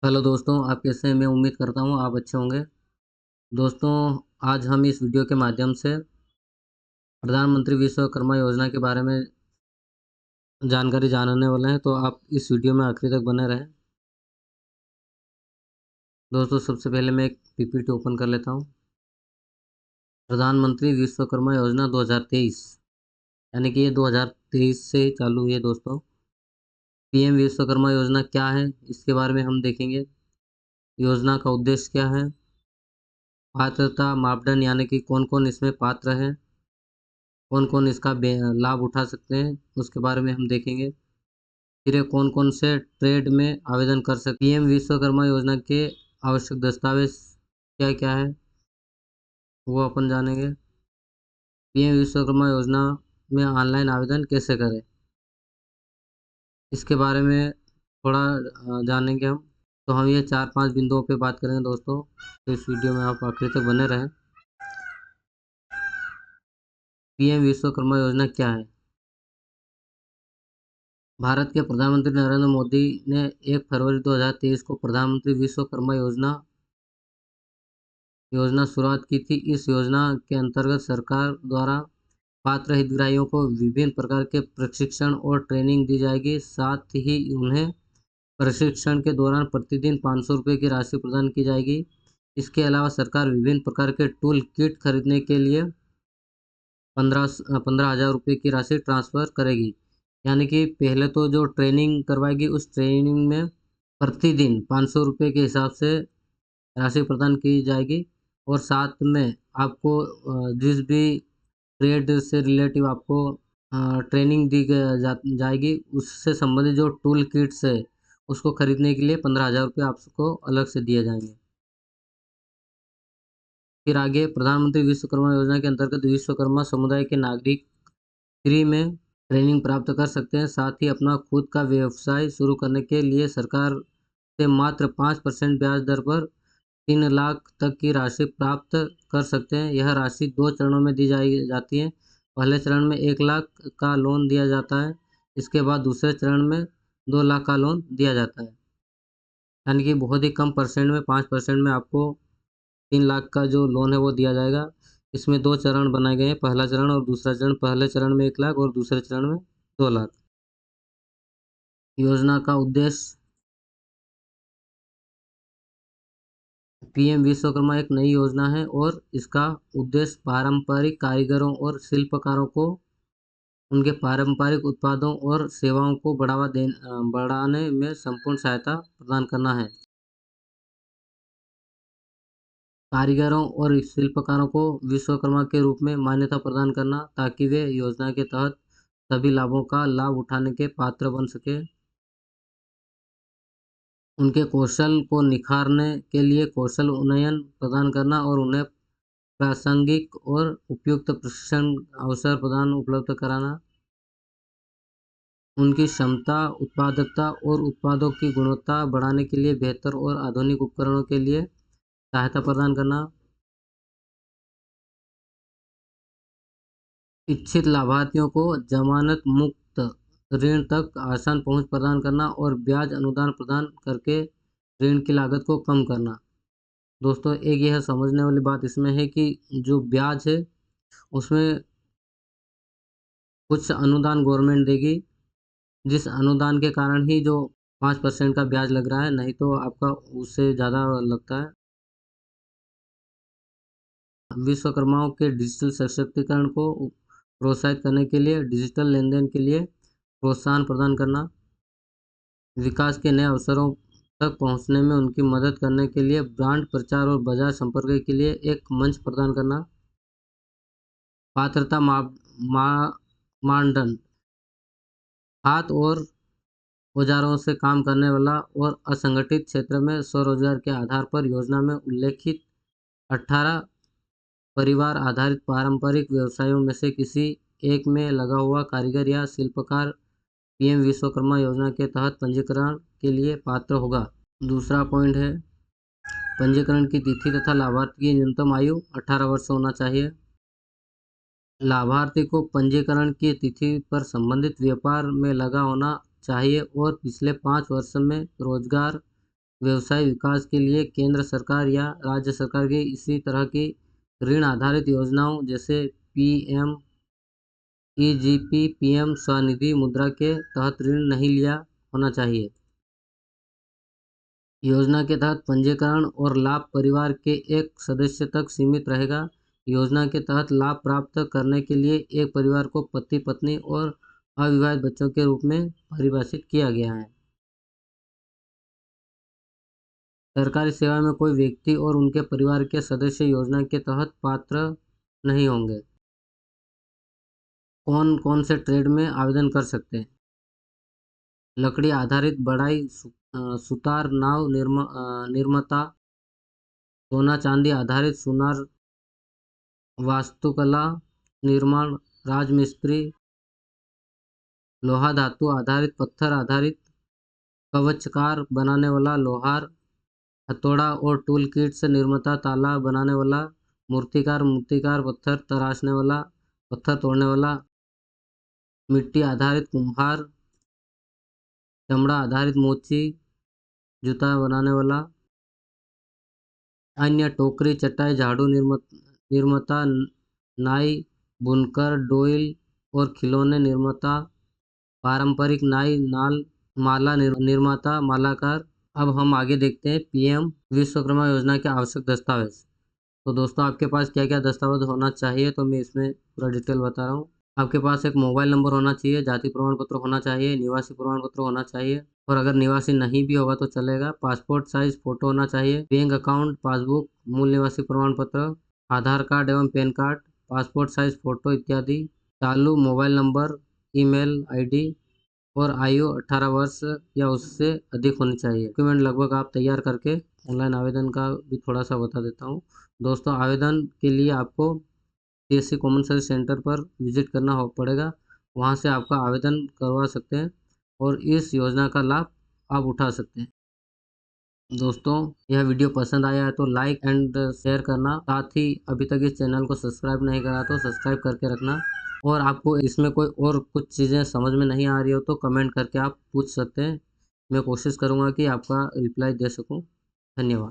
Hello दोस्तों, आप कैसे हैं? मैं उम्मीद करता हूँ आप अच्छे होंगे। दोस्तों, आज हम इस वीडियो के माध्यम से प्रधानमंत्री विश्वकर्मा योजना के बारे में जानकारी जानने वाले हैं, तो आप इस वीडियो में आखिरी तक बने रहें। दोस्तों, सबसे पहले मैं एक पीपीटी ओपन कर लेता हूँ। प्रधानमंत्री विश्वकर्मा योजना 2023, यानी कि ये 2023 से ही चालू हुई है। दोस्तों, पीएम विश्वकर्मा योजना क्या है, इसके बारे में हम देखेंगे। योजना का उद्देश्य क्या है, पात्रता मापदंड यानी कि कौन कौन इसमें पात्र है, कौन कौन इसका लाभ उठा सकते हैं, उसके बारे में हम देखेंगे। फिर ये कौन कौन से ट्रेड में आवेदन कर सकते। पीएम विश्वकर्मा योजना के आवश्यक दस्तावेज क्या क्या है, वो अपन जानेंगे। पीएम विश्वकर्मा योजना में ऑनलाइन आवेदन कैसे करें, इसके बारे में थोड़ा जानेंगे हम। तो हम ये 4-5 बिंदुओं पे बात करेंगे दोस्तों, तो इस वीडियो में आप आखिर तक बने रहें। पीएम विश्वकर्मा योजना क्या है। भारत के प्रधानमंत्री नरेंद्र मोदी ने 1 फरवरी 2023 को प्रधानमंत्री विश्वकर्मा योजना शुरुआत की थी। इस योजना के अंतर्गत सरकार द्वारा पात्र हितग्राहियों को विभिन्न प्रकार के प्रशिक्षण और ट्रेनिंग दी जाएगी। साथ ही उन्हें प्रशिक्षण के दौरान प्रतिदिन 500 रुपये की राशि प्रदान की जाएगी। इसके अलावा सरकार विभिन्न प्रकार के टूल किट खरीदने के लिए 15,000 रुपये की राशि ट्रांसफ़र करेगी। यानी कि पहले तो जो ट्रेनिंग करवाएगी, उस ट्रेनिंग में प्रतिदिन 500 रुपये के हिसाब से राशि प्रदान की जाएगी। और साथ में आपको जिस भी ट्रेड से रिलेटिव आपको ट्रेनिंग दी जाएगी, उससे संबंधित जो टूल किट्स है, उसको खरीदने के लिए 15,000 रुपये आपको अलग से दिए जाएंगे। फिर आगे, प्रधानमंत्री विश्वकर्मा योजना के अंतर्गत विश्वकर्मा समुदाय के नागरिक फ्री में ट्रेनिंग प्राप्त कर सकते हैं। साथ ही अपना खुद का व्यवसाय शुरू करने के लिए सरकार से मात्र 5% ब्याज दर पर 3 लाख तक की राशि प्राप्त कर सकते हैं। यह राशि 2 चरणों में दी जाती है। पहले चरण में 1 लाख का लोन दिया जाता है। इसके बाद दूसरे चरण में 2 लाख का लोन दिया जाता है। यानी कि बहुत ही कम परसेंट में, 5% में आपको 3 लाख का जो लोन है वो दिया जाएगा। इसमें 2 चरण बनाए गए हैं, पहला चरण और दूसरा चरण। पहले चरण में 1 लाख और दूसरे चरण में 2 लाख। योजना का उद्देश्य। पीएम विश्वकर्मा एक नई योजना है और इसका उद्देश्य पारंपरिक कारीगरों और शिल्पकारों को उनके पारंपरिक उत्पादों और सेवाओं को बढ़ाने में संपूर्ण सहायता प्रदान करना है। कारीगरों और शिल्पकारों को विश्वकर्मा के रूप में मान्यता प्रदान करना, ताकि वे योजना के तहत सभी लाभों का लाभ उठाने के पात्र बन सके। उनके कौशल को निखारने के लिए कौशल उन्नयन प्रदान करना और उन्हें प्रासंगिक और उपयुक्त प्रशिक्षण अवसर प्रदान उपलब्ध कराना। उनकी क्षमता, उत्पादकता और उत्पादों की गुणवत्ता बढ़ाने के लिए बेहतर और आधुनिक उपकरणों के लिए सहायता प्रदान करना। इच्छित लाभार्थियों को जमानत मुक्त ऋण तक आसान पहुंच प्रदान करना और ब्याज अनुदान प्रदान करके ऋण की लागत को कम करना। दोस्तों, एक यह समझने वाली बात इसमें है कि जो ब्याज है, उसमें कुछ अनुदान गवर्नमेंट देगी, जिस अनुदान के कारण ही जो 5% का ब्याज लग रहा है, नहीं तो आपका उससे ज़्यादा लगता है। विश्वकर्माओं के डिजिटल सशक्तिकरण को प्रोत्साहित करने के लिए डिजिटल लेनदेन के लिए प्रोत्साहन प्रदान करना। विकास के नए अवसरों तक पहुंचने में उनकी मदद करने के लिए ब्रांड प्रचार और बाजार संपर्क के लिए एक मंच प्रदान करना। पात्रता मानदंड। हाथ और औजारों से काम करने वाला और असंगठित क्षेत्र में स्वरोजगार के आधार पर योजना में उल्लेखित 18 परिवार आधारित पारंपरिक व्यवसायों में से किसी एक में लगा हुआ कारीगर या शिल्पकार पीएम विश्वकर्मा योजना के तहत पंजीकरण के लिए पात्र होगा। दूसरा पॉइंट है, पंजीकरण की तिथि तथा लाभार्थी की न्यूनतम आयु 18 वर्ष होना चाहिए। लाभार्थी को पंजीकरण की तिथि पर संबंधित व्यापार में लगा होना चाहिए और पिछले 5 वर्ष में रोजगार, व्यवसाय विकास के लिए केंद्र सरकार या राज्य सरकार की इसी तरह की ऋण आधारित योजनाओं जैसे PMEGP, PM स्वनिधि मुद्रा के तहत ऋण नहीं लिया होना चाहिए। योजना के तहत पंजीकरण और लाभ परिवार के एक सदस्य तक सीमित रहेगा। योजना के तहत लाभ प्राप्त करने के लिए एक परिवार को पति, पत्नी और अविवाहित बच्चों के रूप में परिभाषित किया गया है। सरकारी सेवा में कोई व्यक्ति और उनके परिवार के सदस्य योजना के तहत पात्र नहीं होंगे। कौन कौन से ट्रेड में आवेदन कर सकते हैं? लकड़ी आधारित बढ़ई, सुतार, नाव निर्माता, सोना चांदी आधारित सुनार, वास्तुकला निर्माण, राजमिस्त्री, लोहा धातु आधारित, पत्थर आधारित, कवचकार बनाने वाला, लोहार, हथौड़ा और टूल किट्स निर्माता, ताला बनाने वाला, मूर्तिकार, पत्थर तराशने वाला, पत्थर तोड़ने वाला, मिट्टी आधारित कुम्हार, चमड़ा आधारित मोची, जूता बनाने वाला, अन्य टोकरी, चटाई, झाड़ू निर्माता, नाई, बुनकर, डोइल और खिलौने निर्माता, पारंपरिक नाई, माला निर्माता, मालाकार। अब हम आगे देखते हैं PM विश्वकर्मा योजना के आवश्यक दस्तावेज। तो दोस्तों, आपके पास क्या क्या दस्तावेज होना चाहिए, तो मैं इसमें पूरा डिटेल बता रहा हूँ। आपके पास एक मोबाइल नंबर होना चाहिए, जाति प्रमाण पत्र होना चाहिए, निवासी प्रमाण पत्र होना चाहिए, और अगर निवासी नहीं भी होगा तो चलेगा, पासपोर्ट साइज फोटो होना चाहिए, बैंक अकाउंट, पासबुक, मूल निवासी प्रमाण पत्र, आधार कार्ड एवं pan card, passport size photo इत्यादि, चालू मोबाइल नंबर, ईमेल ID और आयु 18 वर्ष या उससे अधिक होनी चाहिए। डॉक्यूमेंट लगभग आप तैयार करके ऑनलाइन आवेदन का भी थोड़ा सा बता देता हूँ। दोस्तों, आवेदन के लिए आपको CSC कॉमन सर्विस सेंटर पर विजिट करना पड़ेगा। वहाँ से आपका आवेदन करवा सकते हैं और इस योजना का लाभ आप उठा सकते हैं। दोस्तों, यह वीडियो पसंद आया है तो लाइक एंड शेयर करना, साथ ही अभी तक इस चैनल को सब्सक्राइब नहीं करा तो सब्सक्राइब करके रखना, और आपको इसमें कोई और कुछ चीज़ें समझ में नहीं आ रही हो तो कमेंट करके आप पूछ सकते हैं। मैं कोशिश करूँगा कि आपका रिप्लाई दे सकूँ। धन्यवाद।